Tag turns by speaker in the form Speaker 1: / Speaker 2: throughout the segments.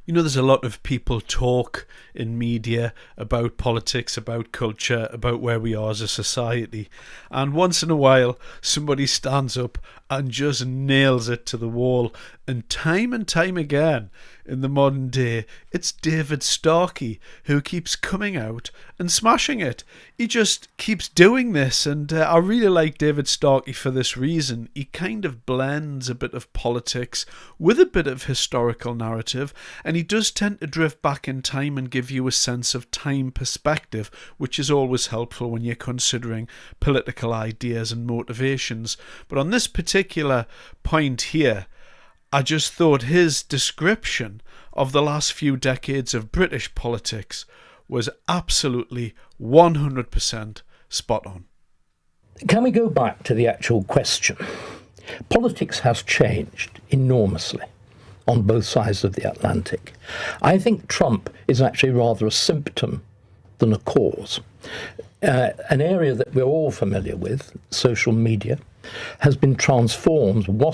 Speaker 1: You know, there's a lot of people talk in media about politics, about culture, about where we are as a society. And once in a while, somebody stands up and just nails it to the wall. And time again, in the modern day, it's David Starkey who keeps coming out and smashing it. He just keeps doing this, and I really like David Starkey for this reason. He kind of blends a bit of politics with a bit of historical narrative, and he does tend to drift back in time and give you a sense of time perspective, which is always helpful when you're considering political ideas and motivations. But on this particular point here, I just thought his description of the last few decades of British politics was absolutely 100% spot on.
Speaker 2: Can we go back to the actual question? Politics has changed enormously on both sides of the Atlantic. I think Trump is actually rather a symptom than a cause. An area that we're all familiar with, social media, was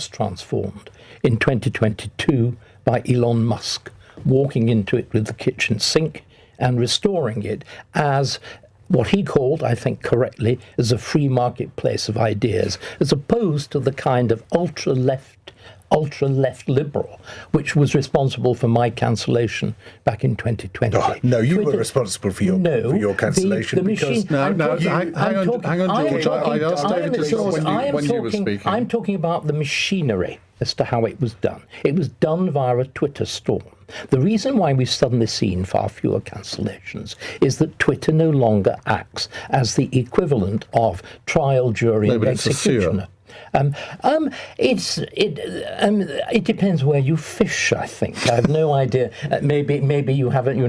Speaker 2: transformed in 2022 by Elon Musk, walking into it with the kitchen sink and restoring it as what he called, I think correctly, as a free marketplace of ideas, as opposed to the kind of ultra-left liberal, which was responsible for my cancellation back in 2020.
Speaker 3: Oh, no, you were responsible for your cancellation.
Speaker 2: Hang on,
Speaker 4: George. I asked David to stop when you were speaking.
Speaker 2: I'm talking about the machinery as to how it was done. It was done via a Twitter storm. The reason why we've suddenly seen far fewer cancellations is that Twitter no longer acts as the equivalent of trial, jury, and executioner. It depends where you fish, I think. I have no idea. Maybe you haven't,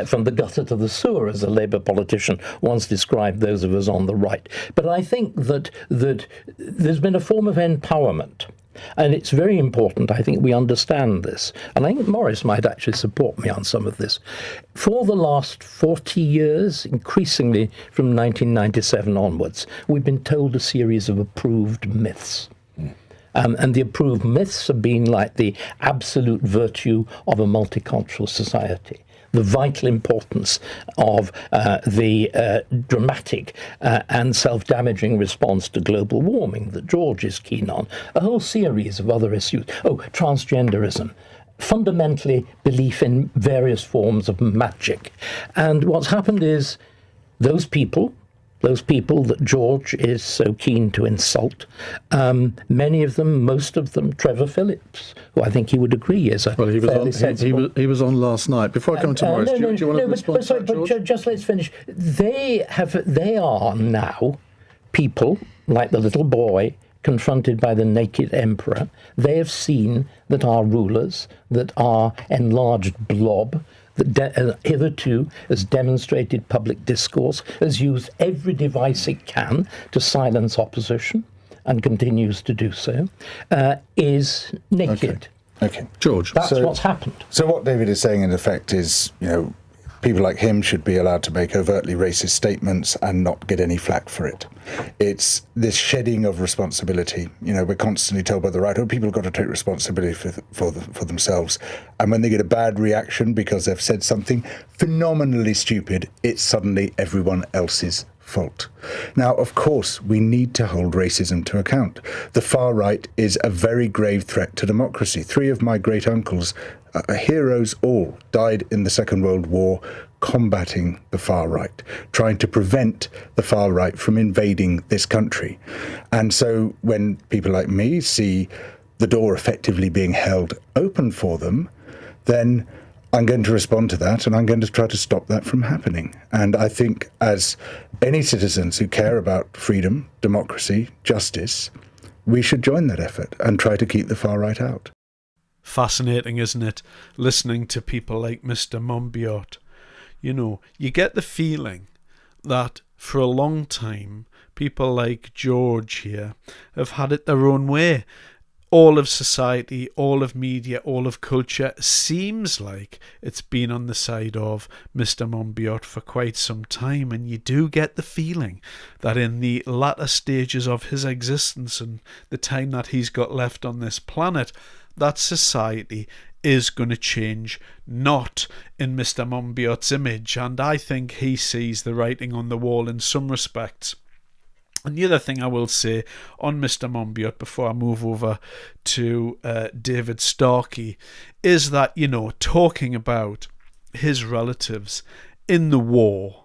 Speaker 2: from the gutter to the sewer, as a Labour politician once described those of us on the right. But I think that there's been a form of empowerment. And it's very important, I think, we understand this. And I think Morris might actually support me on some of this. For the last 40 years, increasingly from 1997 onwards, we've been told a series of approved myths. And the approved myths have been like the absolute virtue of a multicultural society, the vital importance of the dramatic and self-damaging response to global warming that George is keen on, a whole series of other issues. Oh, transgenderism, fundamentally belief in various forms of magic. And what's happened is those people that George is so keen to insult, many of them, most of them, Trevor Phillips, who I think he would agree is a fairly sensible...
Speaker 4: He was on last night. Before I come to Morris, do you want to respond to that, George?
Speaker 2: But just let's finish. They are now people, like the little boy confronted by the naked emperor. They have seen that our rulers, that our enlarged blob, that hitherto has demonstrated public discourse, has used every device it can to silence opposition, and continues to do so, is naked.
Speaker 3: Okay.
Speaker 4: George.
Speaker 2: That's what's happened.
Speaker 3: So what David is saying, in effect, is, people like him should be allowed to make overtly racist statements and not get any flack for it. It's this shedding of responsibility. We're constantly told by the right, people have got to take responsibility for themselves. And when they get a bad reaction because they've said something phenomenally stupid, it's suddenly everyone else's fault. Now, of course, we need to hold racism to account. The far right is a very grave threat to democracy. 3 of my great uncles, heroes all, died in the Second World War combating the far right, trying to prevent the far right from invading this country. And so when people like me see the door effectively being held open for them, then I'm going to respond to that, and I'm going to try to stop that from happening. And I think, as any citizens who care about freedom, democracy, justice, we should join that effort and try to keep the far right out.
Speaker 1: Fascinating, isn't it? Listening to people like Mr. Monbiot. You get the feeling that for a long time, people like George here have had it their own way. All of society, all of media, all of culture seems like it's been on the side of Mr. Monbiot for quite some time, and you do get the feeling that in the latter stages of his existence and the time that he's got left on this planet, that society is going to change, not in Mr. Monbiot's image. And I think he sees the writing on the wall in some respects. And the other thing I will say on Mr. Monbiot before I move over to David Starkey is that, talking about his relatives in the war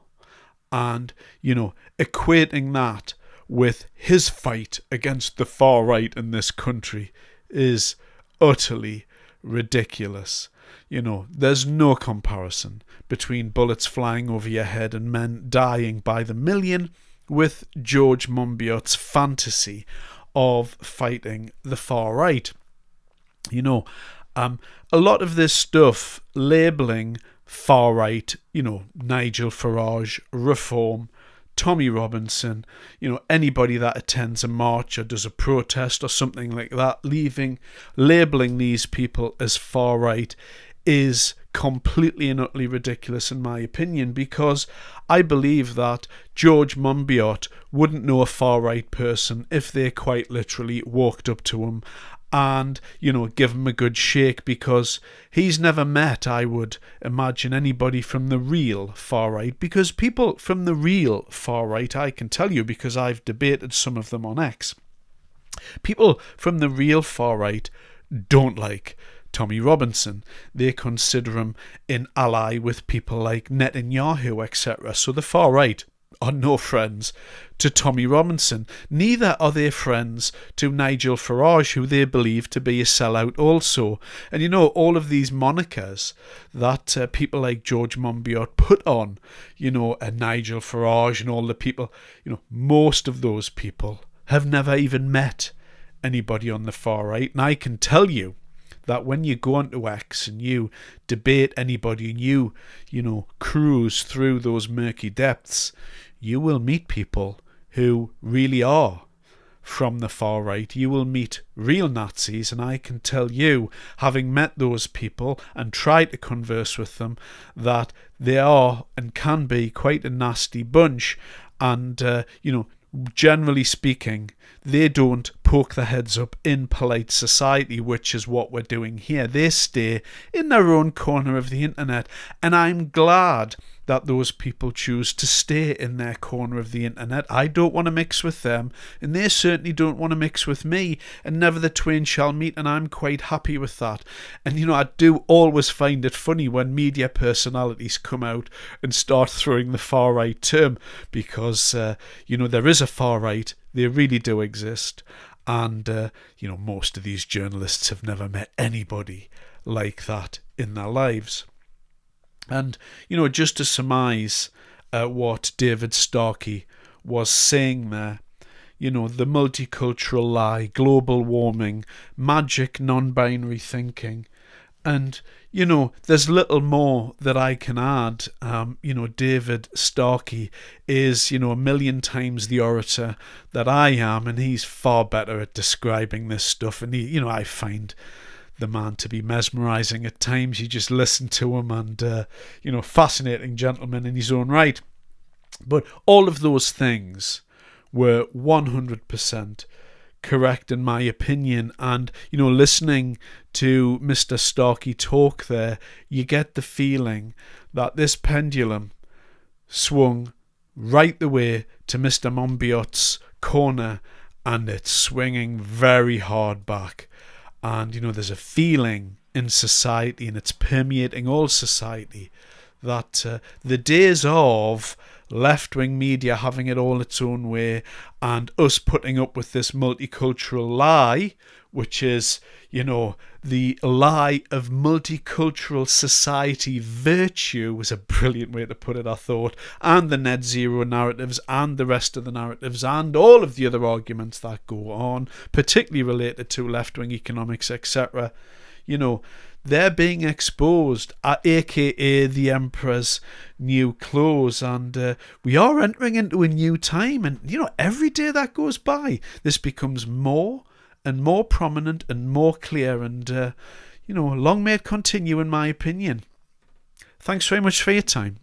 Speaker 1: and, equating that with his fight against the far right in this country is utterly ridiculous. There's no comparison between bullets flying over your head and men dying by the million with George Monbiot's fantasy of fighting the far right. A lot of this stuff labelling far right, Nigel Farage, Reform, Tommy Robinson, anybody that attends a march or does a protest or something like that, labelling these people as far right is completely and utterly ridiculous in my opinion, because I believe that George Monbiot wouldn't know a far right person if they quite literally walked up to him and, give him a good shake, because he's never met, I would imagine, anybody from the real far right, because people from the real far right, I can tell you because I've debated some of them on X, people from the real far right don't like Tommy Robinson. They consider him an ally with people like Netanyahu, etc. So the far right are no friends to Tommy Robinson. Neither are they friends to Nigel Farage, who they believe to be a sellout also. And all of these monikers that people like George Monbiot put on, Nigel Farage and all the people, most of those people have never even met anybody on the far right. And I can tell you that when you go onto X and you debate anybody and you cruise through those murky depths, you will meet people who really are from the far right. You will meet real Nazis, and I can tell you, having met those people and tried to converse with them, that they are and can be quite a nasty bunch. And, generally speaking, they don't poke their heads up in polite society, which is what we're doing here. They stay in their own corner of the internet, and I'm glad that those people choose to stay in their corner of the internet. I don't want to mix with them, and they certainly don't want to mix with me, and never the twain shall meet, and I'm quite happy with that. And I do always find it funny when media personalities come out and start throwing the far right term, because there is a far right. They really do exist, and most of these journalists have never met anybody like that in their lives. And, just to surmise what David Starkey was saying there, the multicultural lie, global warming, magic non-binary thinking, and, there's little more that I can add. David Starkey is, a million times the orator that I am, and he's far better at describing this stuff. And I find the man to be mesmerising at times. You just listen to him, and fascinating gentleman in his own right. But all of those things were 100% correct in my opinion. And listening to Mr. Starkey talk there, you get the feeling that this pendulum swung right the way to Mr. Monbiot's corner, and it's swinging very hard back. And, there's a feeling in society, and it's permeating all society, that the days of left-wing media having it all its own way and us putting up with this multicultural lie, which is, the lie of multicultural society virtue, was a brilliant way to put it, I thought, and the net zero narratives and the rest of the narratives and all of the other arguments that go on, particularly related to left-wing economics, etc. They're being exposed, aka the Emperor's new clothes, and we are entering into a new time. And every day that goes by, this becomes more and more prominent and more clear, and long may it continue, in my opinion. Thanks very much for your time.